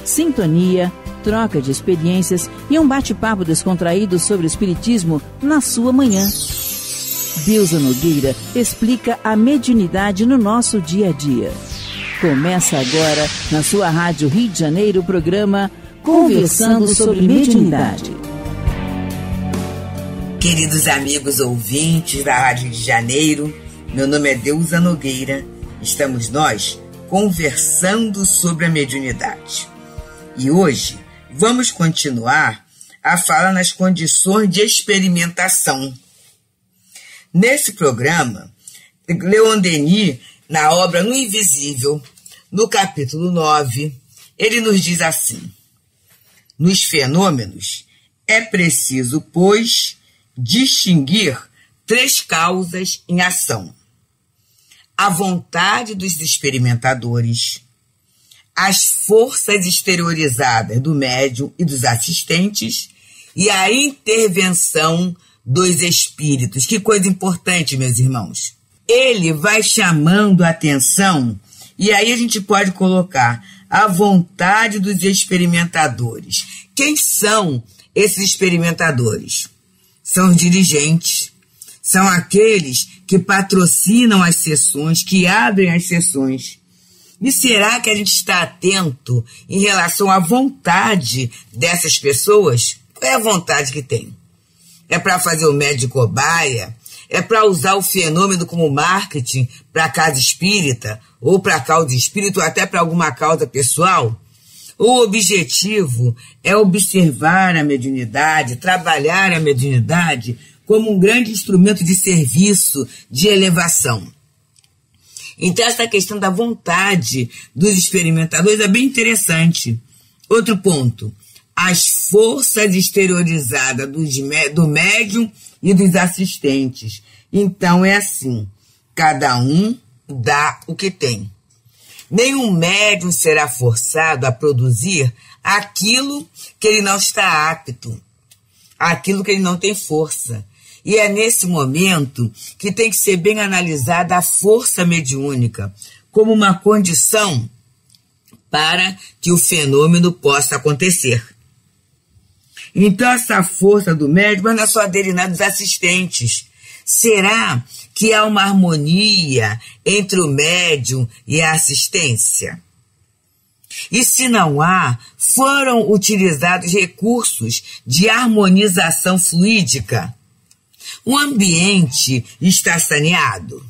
sintonia, troca de experiências e um bate-papo descontraído sobre o espiritismo na sua manhã. Deusa Nogueira explica a mediunidade no nosso dia a dia. Começa agora, na sua Rádio Rio de Janeiro, o programa Conversando sobre Mediunidade. Queridos amigos ouvintes da Rádio Rio de Janeiro, meu nome é Deusa Nogueira. Estamos nós conversando sobre a mediunidade. E hoje vamos continuar a falar nas condições de experimentação. Nesse programa, Leon Denis, na obra No Invisível, no capítulo 9, ele nos diz assim: nos fenômenos é preciso, pois, distinguir 3 causas em ação: a vontade dos experimentadores, as forças exteriorizadas do médium e dos assistentes e a intervenção dos espíritos. Que coisa importante, meus irmãos. Ele vai chamando a atenção, e aí a gente pode colocar a vontade dos experimentadores. Quem são esses experimentadores? São os dirigentes, são aqueles que patrocinam as sessões, que abrem as sessões. E será que a gente está atento em relação à vontade dessas pessoas? Qual é a vontade que tem? É para fazer o médium de cobaia? É para usar o fenômeno como marketing para a casa espírita? Ou para a causa espírita, ou até para alguma causa pessoal? O objetivo é observar a mediunidade, trabalhar a mediunidade como um grande instrumento de serviço, de elevação. Então, essa questão da vontade dos experimentadores é bem interessante. Outro ponto: as forças exteriorizadas do médium e dos assistentes. Então, é assim: cada um dá o que tem. Nenhum médium será forçado a produzir aquilo que ele não está apto, aquilo que ele não tem força. E é nesse momento que tem que ser bem analisada a força mediúnica como uma condição para que o fenômeno possa acontecer. Então, essa força do médium, mas não é só dele, não é dos assistentes. Será que há uma harmonia entre o médium e a assistência? E se não há, foram utilizados recursos de harmonização fluídica? O ambiente está saneado.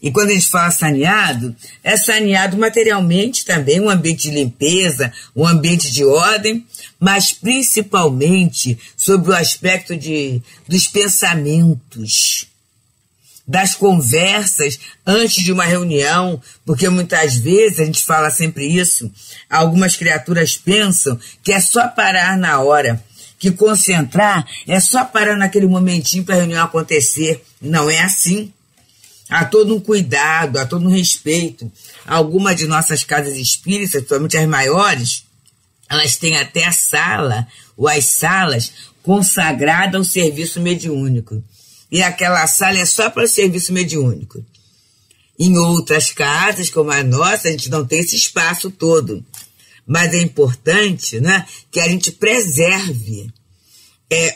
E quando a gente fala saneado, é saneado materialmente também, um ambiente de limpeza, um ambiente de ordem, mas principalmente sobre o aspecto dos pensamentos, das conversas antes de uma reunião, porque muitas vezes, a gente fala sempre isso, algumas criaturas pensam que é só parar na hora, que concentrar é só parar naquele momentinho para a reunião acontecer. Não é assim. Há todo um cuidado, há todo um respeito. Algumas de nossas casas espíritas, principalmente as maiores, elas têm até a sala, ou as salas, consagradas ao serviço mediúnico. E aquela sala é só para o serviço mediúnico. Em outras casas, como a nossa, a gente não tem esse espaço todo. Mas é importante, né, que a gente preserve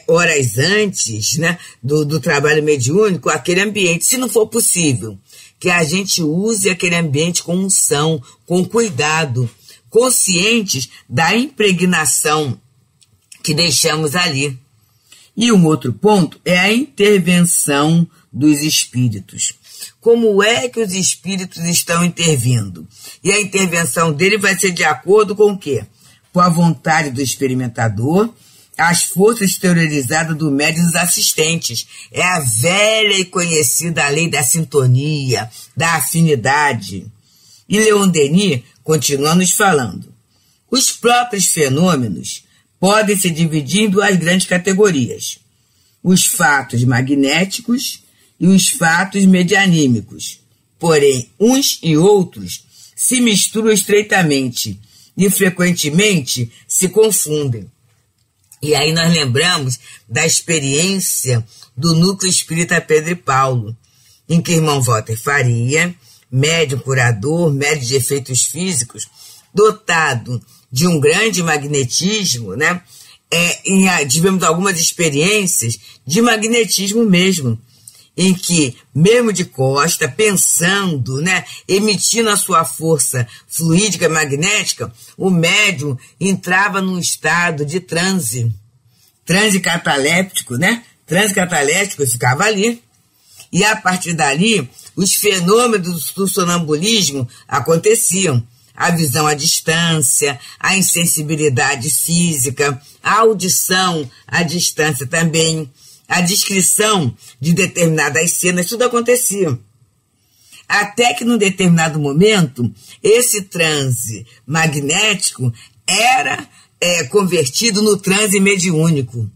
horas antes, né, do trabalho mediúnico aquele ambiente. Se não for possível, que a gente use aquele ambiente com unção, com cuidado, conscientes da impregnação que deixamos ali. E um outro ponto é a intervenção dos espíritos. Como é que os espíritos estão intervindo? E a intervenção dele vai ser de acordo com o quê? Com a vontade do experimentador, as forças exteriorizadas do médium e dos assistentes. É a velha e conhecida lei da sintonia, da afinidade. E Leon Denis continua nos falando: os próprios fenômenos podem se dividir em 2 grandes categorias: os fatos magnéticos e os fatos medianímicos. Porém, uns e outros se misturam estreitamente e frequentemente se confundem. E aí nós lembramos da experiência do Núcleo Espírita Pedro e Paulo, em que o irmão Walter Faria, médium curador, médium de efeitos físicos, dotado de um grande magnetismo, né? Tivemos algumas experiências de magnetismo mesmo, em que, mesmo de costa, pensando, né, emitindo a sua força fluídica magnética, o médium entrava num estado de transe cataléptico, né? Transe cataléptico, ficava ali. E a partir dali, os fenômenos do sonambulismo aconteciam. A visão à distância, a insensibilidade física, a audição à distância também, a descrição de determinadas cenas, tudo acontecia. Até que, num determinado momento, esse transe magnético era convertido no transe mediúnico.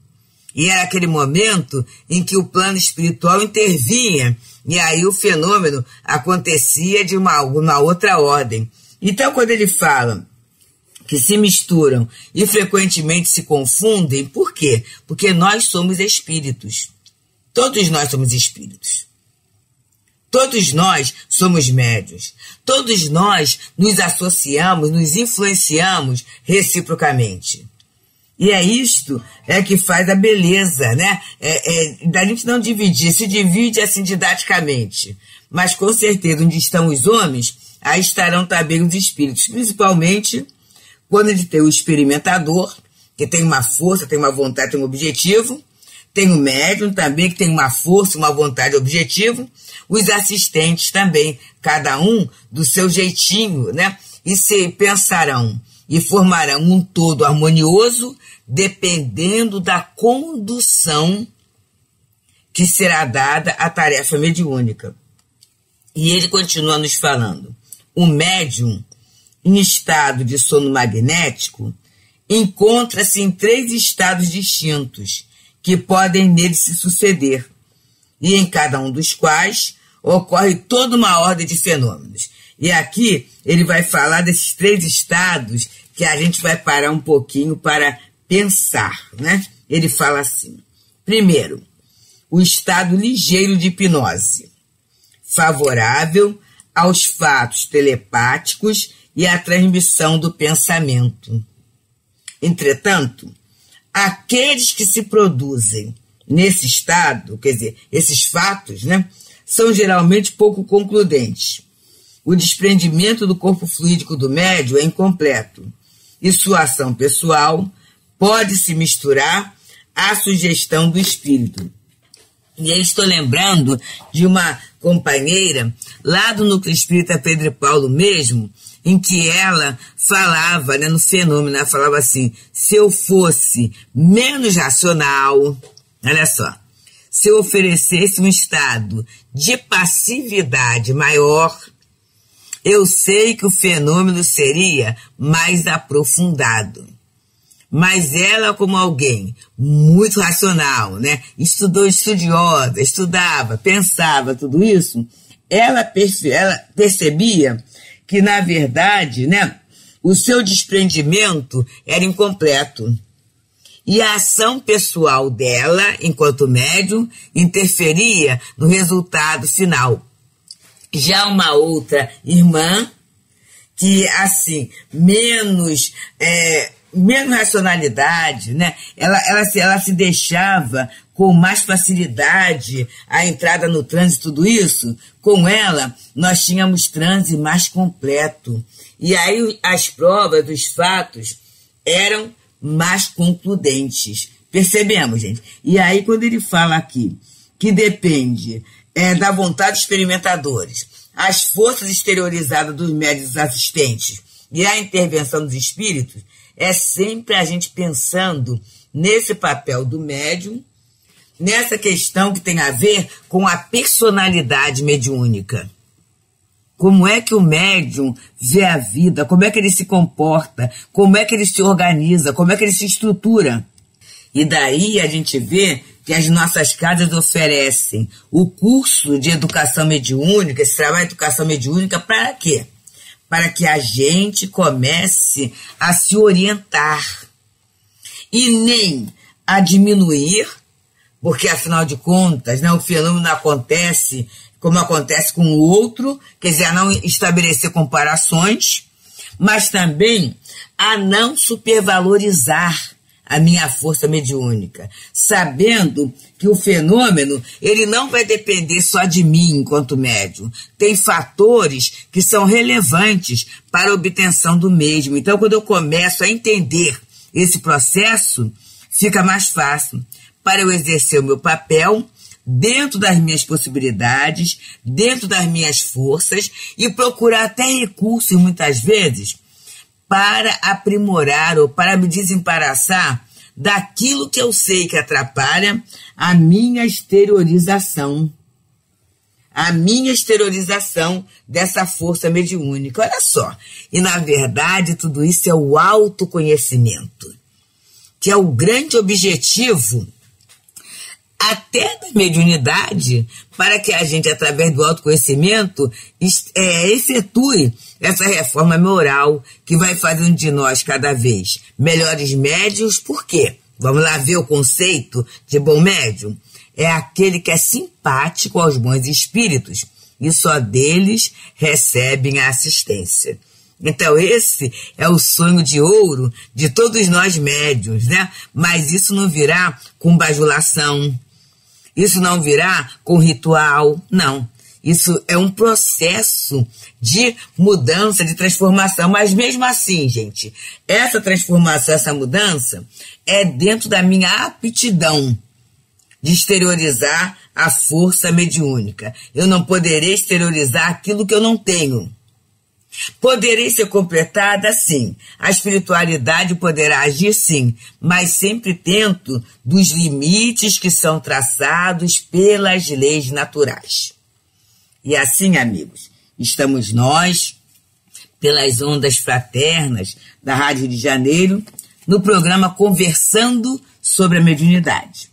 E era aquele momento em que o plano espiritual intervinha, e aí o fenômeno acontecia de uma outra ordem. Então, quando ele fala que se misturam e frequentemente se confundem, por quê? Porque nós somos espíritos. Todos nós somos espíritos. Todos nós somos médiuns. Todos nós nos associamos, nos influenciamos reciprocamente. E é isto que faz a beleza, né? Da gente não dividir, se divide assim didaticamente. Mas com certeza, onde estão os homens, aí estarão também os espíritos, principalmente quando ele tem o experimentador, que tem uma força, tem uma vontade, tem um objetivo, tem o médium também, que tem uma força, uma vontade e objetivo, os assistentes também, cada um do seu jeitinho, né? E se pensarão e formarão um todo harmonioso, dependendo da condução que será dada à tarefa mediúnica. E ele continua nos falando. O médium, em estado de sono magnético, encontra-se em 3 estados distintos, que podem nele se suceder, e em cada um dos quais ocorre toda uma ordem de fenômenos. E aqui ele vai falar desses 3 estados que a gente vai parar um pouquinho para pensar, né? Ele fala assim: primeiro, o estado ligeiro de hipnose, favorável aos fatos telepáticos e à transmissão do pensamento. Entretanto, aqueles que se produzem nesse estado, quer dizer, esses fatos, né, são geralmente pouco concludentes. O desprendimento do corpo fluídico do médium é incompleto e sua ação pessoal pode se misturar à sugestão do espírito. E aí estou lembrando de uma companheira lá do Núcleo Espírita Pedro e Paulo mesmo, em que ela falava, né, no fenômeno, ela falava assim: se eu fosse menos racional, olha só, se eu oferecesse um estado de passividade maior, eu sei que o fenômeno seria mais aprofundado. Mas ela, como alguém muito racional, né, estudiosa, estudava, pensava, tudo isso, ela percebia que, na verdade, né, o seu desprendimento era incompleto. E a ação pessoal dela, enquanto médium, interferia no resultado final. Já uma outra irmã, que, assim, menos racionalidade, né? Ela se deixava com mais facilidade a entrada no transe, tudo isso. Com ela, nós tínhamos transe mais completo. E aí as provas dos fatos eram mais concludentes. Percebemos, gente? E aí, quando ele fala aqui que depende da vontade dos experimentadores, as forças exteriorizadas dos médiuns assistentes e a intervenção dos espíritos, é sempre a gente pensando nesse papel do médium, nessa questão que tem a ver com a personalidade mediúnica. Como é que o médium vê a vida, como é que ele se comporta, como é que ele se organiza, como é que ele se estrutura. E daí a gente vê que as nossas casas oferecem o curso de educação mediúnica, esse trabalho de educação mediúnica, para quê? Para que a gente comece a se orientar e nem a diminuir, porque afinal de contas, né, o fenômeno acontece como acontece com o outro, quer dizer, a não estabelecer comparações, mas também a não supervalorizar a minha força mediúnica, sabendo que o fenômeno ele não vai depender só de mim enquanto médium. Tem fatores que são relevantes para a obtenção do mesmo. Então, quando eu começo a entender esse processo, fica mais fácil para eu exercer o meu papel dentro das minhas possibilidades, dentro das minhas forças e procurar até recursos, muitas vezes, para aprimorar ou para me desembaraçar daquilo que eu sei que atrapalha a minha exteriorização. A minha exteriorização dessa força mediúnica. Olha só. E, na verdade, tudo isso é o autoconhecimento, que é o grande objetivo até da mediunidade, para que a gente, através do autoconhecimento, efetue essa reforma moral que vai fazendo de nós cada vez melhores médiuns. Por quê? Vamos lá ver o conceito de bom médium. É aquele que é simpático aos bons espíritos e só deles recebem a assistência. Então esse é o sonho de ouro de todos nós médiuns, né? Mas isso não virá com bajulação, isso não virá com ritual, não. Isso é um processo de mudança, de transformação. Mas mesmo assim, gente, essa transformação, essa mudança é dentro da minha aptidão de exteriorizar a força mediúnica. Eu não poderei exteriorizar aquilo que eu não tenho. Poderei ser completada, sim. A espiritualidade poderá agir, sim, mas sempre dentro dos limites que são traçados pelas leis naturais. E assim, amigos, estamos nós, pelas ondas fraternas da Rádio Rio de Janeiro, no programa Conversando sobre a Mediunidade.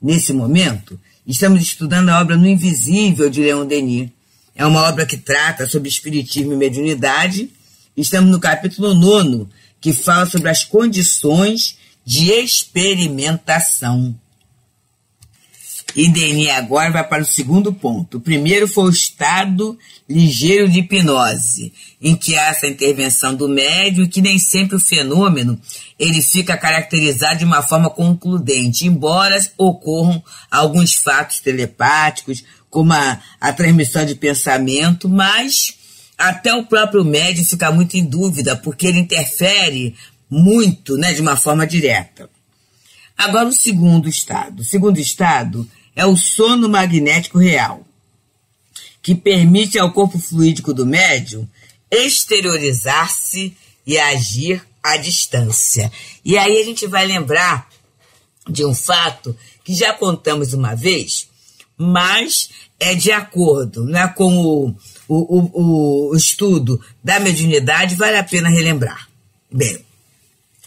Nesse momento, estamos estudando a obra No Invisível, de Leon Denis. É uma obra que trata sobre espiritismo e mediunidade. Estamos no capítulo 9, que fala sobre as condições de experimentação. E Denis agora vai para o segundo ponto. O primeiro foi o estado ligeiro de hipnose, em que há essa intervenção do médium e que nem sempre o fenômeno ele fica caracterizado de uma forma concludente, embora ocorram alguns fatos telepáticos, como a transmissão de pensamento, mas até o próprio médium fica muito em dúvida, porque ele interfere muito, né, de uma forma direta. Agora o segundo estado. O segundo estado é o sono magnético real, que permite ao corpo fluídico do médium exteriorizar-se e agir à distância. E aí a gente vai lembrar de um fato que já contamos uma vez, mas é de acordo, né, com o estudo da mediunidade, vale a pena relembrar. Bem,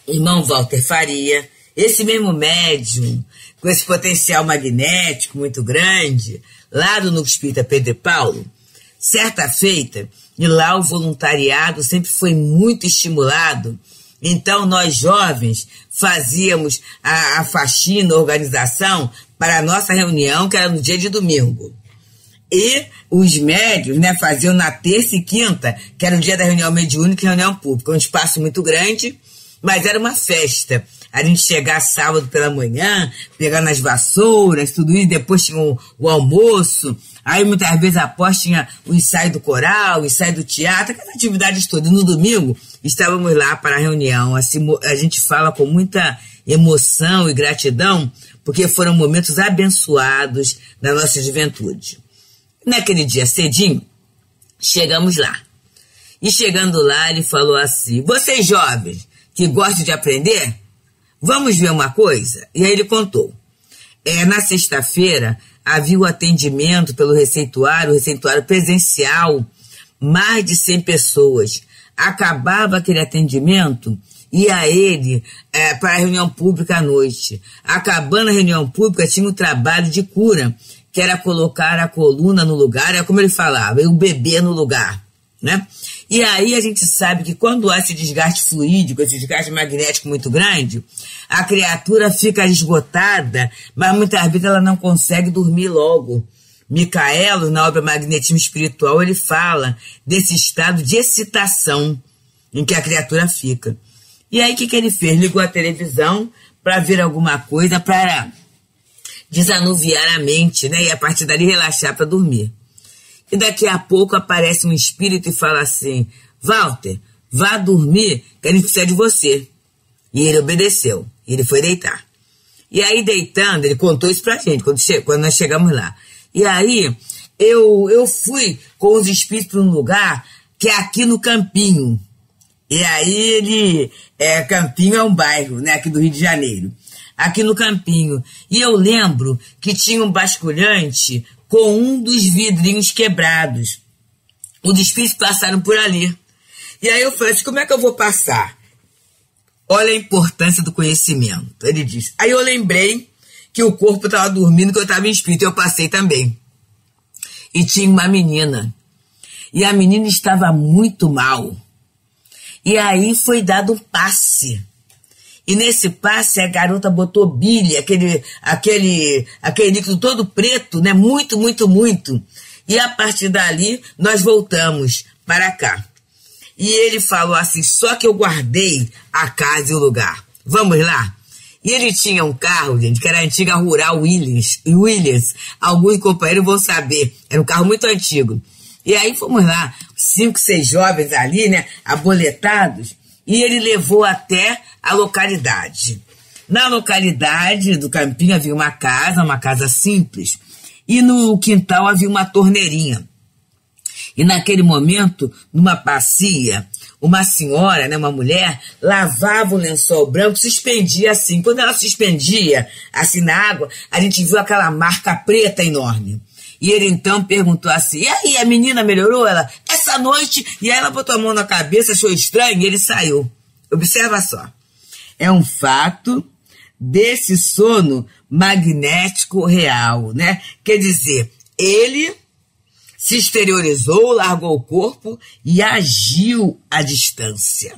irmão Walter Faria, esse mesmo médium, com esse potencial magnético muito grande, lá do Núcleo Espírita Pedro e Paulo, certa feita, e lá o voluntariado sempre foi muito estimulado. Então nós jovens fazíamos a faxina, a organização para a nossa reunião, que era no dia de domingo. E os médios, né, faziam na terça e quinta, que era o dia da reunião mediúnica e reunião pública, um espaço muito grande, mas era uma festa. A gente chegar sábado pela manhã, pegando as vassouras, tudo isso, depois tinha o almoço, aí muitas vezes após tinha o ensaio do coral, o ensaio do teatro, aquelas atividades todas. No domingo, estávamos lá para a reunião. Assim, a gente fala com muita emoção e gratidão, porque foram momentos abençoados da nossa juventude. Naquele dia cedinho, chegamos lá. E chegando lá, ele falou assim: vocês jovens que gostam de aprender, vamos ver uma coisa? E aí ele contou. Na sexta-feira, havia o atendimento pelo receituário, o receituário presencial, mais de 100 pessoas. Acabava aquele atendimento, ia ele para a reunião pública à noite. Acabando a reunião pública, tinha um trabalho de cura, que era colocar a coluna no lugar, é como ele falava, o bebê no lugar, né? E aí a gente sabe que quando há esse desgaste fluídico, esse desgaste magnético muito grande, a criatura fica esgotada, mas muitas vezes ela não consegue dormir logo. Micaelo, na obra Magnetismo Espiritual, ele fala desse estado de excitação. em que a criatura fica. E aí o que ele fez? Ligou a televisão para ver alguma coisa, para desanuviar a mente, né? E a partir dali relaxar para dormir. E daqui a pouco aparece um espírito e fala assim: Walter, vá dormir, que a gente precisa de você. E ele obedeceu, e ele foi deitar. E aí deitando, ele contou isso pra gente, quando nós chegamos lá. E aí eu fui com os espíritos para um lugar que é aqui no Campinho. E aí Campinho é um bairro, né, aqui do Rio de Janeiro. Aqui no Campinho. E eu lembro que tinha um basculhante com um dos vidrinhos quebrados. Os espíritos passaram por ali. E aí eu falei assim: como é que eu vou passar? Olha a importância do conhecimento. Ele disse. Aí eu lembrei que o corpo estava dormindo, que eu estava em espírito. E eu passei também. E tinha uma menina. E a menina estava muito mal. E aí foi dado um passe. E nesse passe a garota botou bile, aquele líquido todo preto, né? Muito, muito, muito. E a partir dali nós voltamos para cá. E ele falou assim: só que eu guardei a casa e o lugar. Vamos lá? E ele tinha um carro, gente, que era a antiga Rural Williams. Alguns companheiros vão saber. Era um carro muito antigo. E aí fomos lá, 5, 6 jovens ali, né, aboletados, e ele levou até a localidade. Na localidade do Campinho havia uma casa simples, e no quintal havia uma torneirinha. E naquele momento, numa bacia, uma senhora, né, uma mulher, lavava o lençol branco, suspendia assim. Quando ela suspendia assim na água, a gente viu aquela marca preta enorme. E ele então perguntou assim: e aí, a menina melhorou? Ela, essa noite. E aí ela botou a mão na cabeça, achou estranho e ele saiu. Observa só. É um fato desse sono magnético real, né? Quer dizer, ele se exteriorizou, largou o corpo e agiu à distância.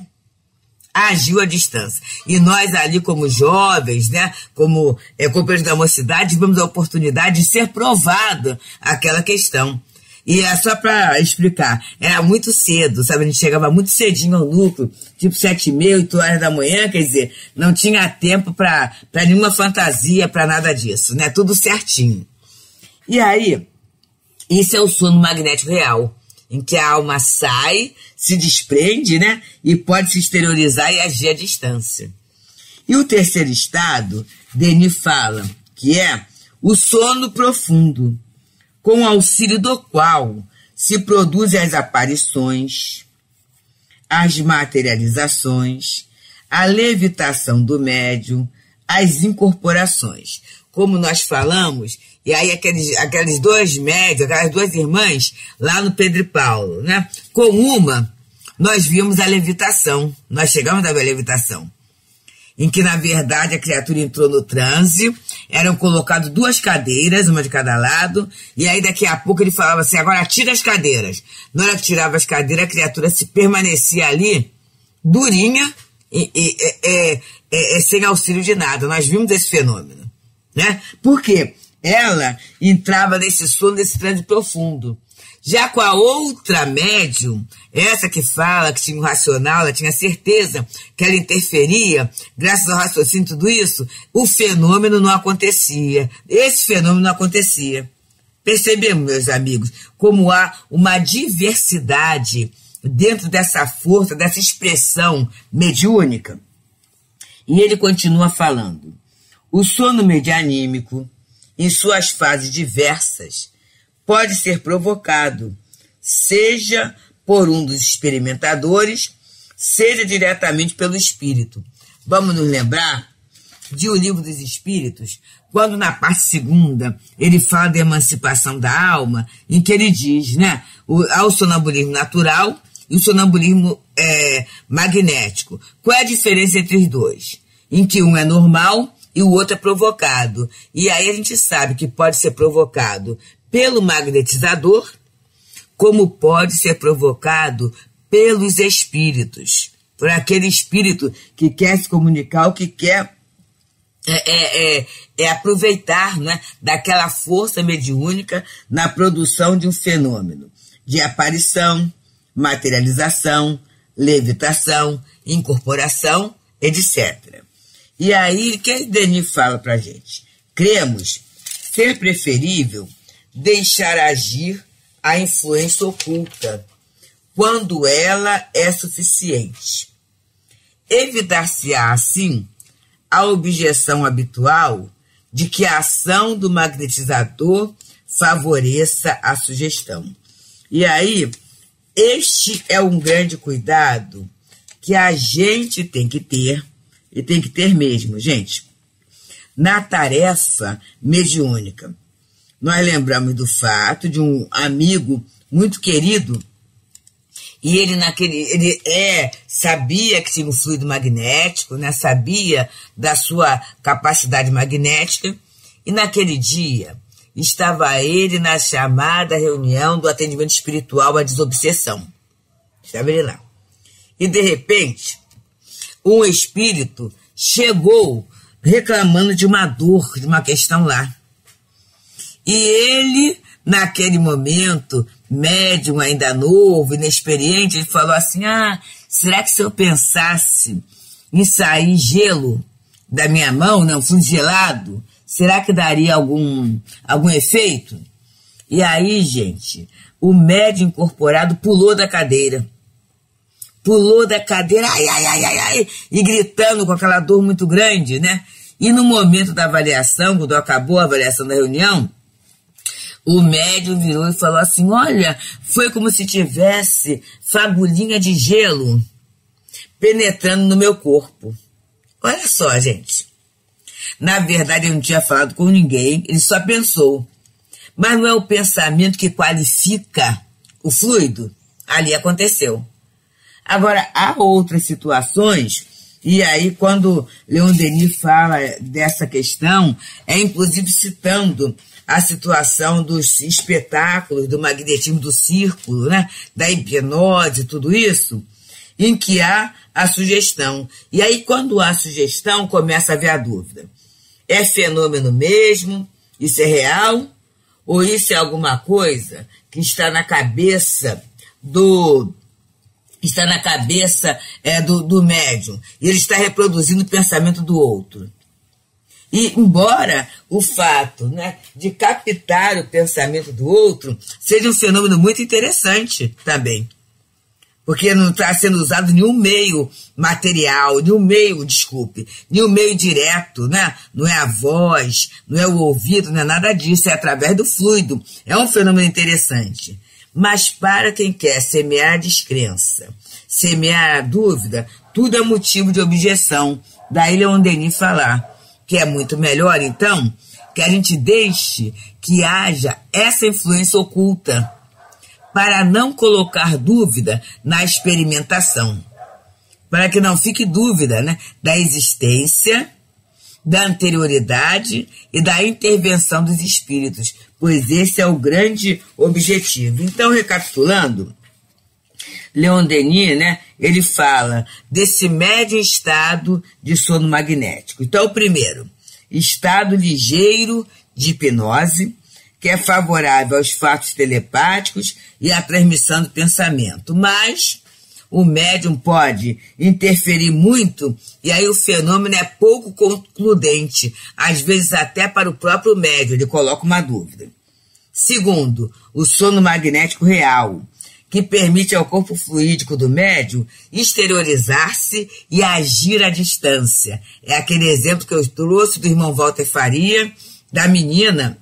Agiu à distância. E nós ali como jovens, né, como companheiros da mocidade, tivemos a oportunidade de ser provada aquela questão. E é só para explicar, era muito cedo, sabe, a gente chegava muito cedinho ao núcleo, tipo 7h30, 8 horas da manhã, quer dizer, não tinha tempo para nenhuma fantasia, para nada disso, né, tudo certinho. E aí, isso é o sono magnético real, em que a alma sai, se desprende, né? E pode se exteriorizar e agir à distância. E o terceiro estado, Denis fala, que é o sono profundo, com o auxílio do qual se produzem as aparições, as materializações, a levitação do médium, as incorporações. Como nós falamos, e aí aqueles dois médios, aquelas duas irmãs, lá no Pedro e Paulo, né? Com uma, nós vimos a levitação, nós chegamos a ver a levitação, em que, na verdade, a criatura entrou no transe, eram colocadas 2 cadeiras, uma de cada lado, e aí daqui a pouco ele falava assim: agora tira as cadeiras. Na hora que tirava as cadeiras, a criatura se permanecia ali, durinha, sem auxílio de nada. Nós vimos esse fenômeno, né? Por quê? Ela entrava nesse sono, nesse transe profundo. Já com a outra médium, essa que fala que tinha um racional, ela tinha certeza que ela interferia, graças ao raciocínio e tudo isso, o fenômeno não acontecia. Esse fenômeno não acontecia. Percebemos, meus amigos, como há uma diversidade dentro dessa força, dessa expressão mediúnica. E ele continua falando: o sono medianímico, em suas fases diversas, pode ser provocado, seja por um dos experimentadores, seja diretamente pelo espírito. Vamos nos lembrar de O Livro dos Espíritos, quando na parte 2 ele fala da emancipação da alma, em que ele diz, né, há o sonambulismo natural e o sonambulismo magnético. Qual é a diferença entre os dois? Em que um é normal e o outro é provocado. E aí a gente sabe que pode ser provocado pelo magnetizador, como pode ser provocado pelos espíritos, por aquele espírito que quer se comunicar, o que quer aproveitar, né, daquela força mediúnica na produção de um fenômeno de aparição, materialização, levitação, incorporação, etc. E aí, o que Denis fala para a gente? Cremos ser preferível deixar agir a influência oculta, quando ela é suficiente. Evitar-se-á, assim, a objeção habitual de que a ação do magnetizador favoreça a sugestão. E aí, este é um grande cuidado que a gente tem que ter, e tem que ter mesmo, gente, na tarefa mediúnica. Nós lembramos do fato de um amigo muito querido, e ele sabia que tinha um fluido magnético, né? Sabia da sua capacidade magnética, e naquele dia estava ele na chamada reunião do atendimento espiritual à desobsessão. Estava ele lá. E de repente, um espírito chegou reclamando de uma dor, de uma questão lá. E ele, naquele momento, médium ainda novo, inexperiente, ele falou assim, será que se eu pensasse em sair gelo da minha mão, né, um fundo gelado, será que daria algum efeito? E aí, gente, o médium incorporado pulou da cadeira, ai, e gritando com aquela dor muito grande, né? E no momento da avaliação, quando acabou a avaliação da reunião, o médium virou e falou assim, olha, foi como se tivesse fagulhinha de gelo penetrando no meu corpo. Olha só, gente. Na verdade, ele não tinha falado com ninguém, ele só pensou. Mas não é o pensamento que qualifica o fluido? Ali aconteceu. Agora, há outras situações, e aí quando Leon Denis fala dessa questão, é inclusive citando a situação dos espetáculos, do magnetismo do círculo, né? Da hipnose, tudo isso, em que há a sugestão. E aí, quando há sugestão, começa a haver a dúvida. É fenômeno mesmo? Isso é real? Ou isso é alguma coisa que está na cabeça do médium, e ele está reproduzindo o pensamento do outro? E embora o fato, né, de captar o pensamento do outro seja um fenômeno muito interessante também, porque não está sendo usado nenhum meio material, nenhum meio direto, né? Não é a voz, não é o ouvido, não é nada disso, é através do fluido. É um fenômeno interessante. Mas para quem quer semear a descrença, semear a dúvida, tudo é motivo de objeção. Daí Leon Denis falar que é muito melhor, então, que a gente deixe que haja essa influência oculta, para não colocar dúvida na experimentação, para que não fique dúvida, né, da existência, da anterioridade e da intervenção dos espíritos, pois esse é o grande objetivo. Então, recapitulando, Leon Denis, né, ele fala desse médio estado de sono magnético. Então, o primeiro, estado ligeiro de hipnose, que é favorável aos fatos telepáticos e à transmissão do pensamento. Mas o médium pode interferir muito e aí o fenômeno é pouco concludente, às vezes até para o próprio médium, ele coloca uma dúvida. Segundo, o sono magnético real, que permite ao corpo fluídico do médium exteriorizar-se e agir à distância. É aquele exemplo que eu trouxe do irmão Walter Faria, da menina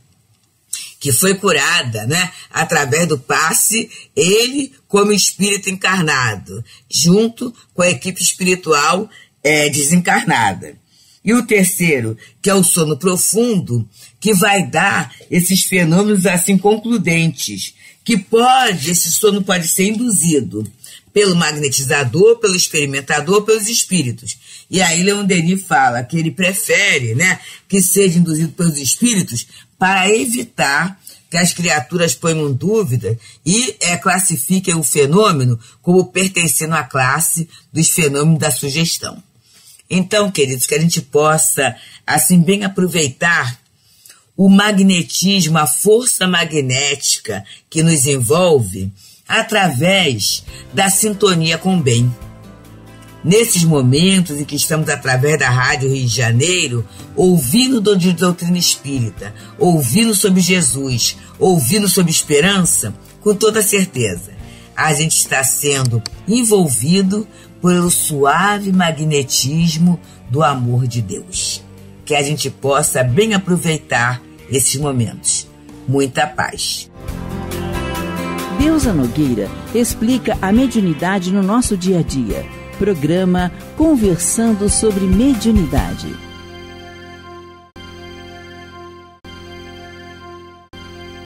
que foi curada, né, através do passe, ele como espírito encarnado, junto com a equipe espiritual desencarnada. E o terceiro, que é o sono profundo, que vai dar esses fenômenos assim concludentes, que esse sono pode ser induzido pelo magnetizador, pelo experimentador, pelos espíritos. E aí Leon Denis fala que ele prefere, né, que seja induzido pelos espíritos para evitar que as criaturas ponham dúvida e classifiquem o fenômeno como pertencendo à classe dos fenômenos da sugestão. Então, queridos, que a gente possa, assim, bem aproveitar o magnetismo, a força magnética que nos envolve através da sintonia com o bem. Nesses momentos em que estamos através da Rádio Rio de Janeiro, ouvindo de doutrina espírita, ouvindo sobre Jesus, ouvindo sobre esperança, com toda certeza, a gente está sendo envolvido pelo suave magnetismo do amor de Deus. Que a gente possa bem aproveitar esses momentos. Muita paz. Deusa Nogueira explica a mediunidade no nosso dia a dia. Programa Conversando sobre Mediunidade.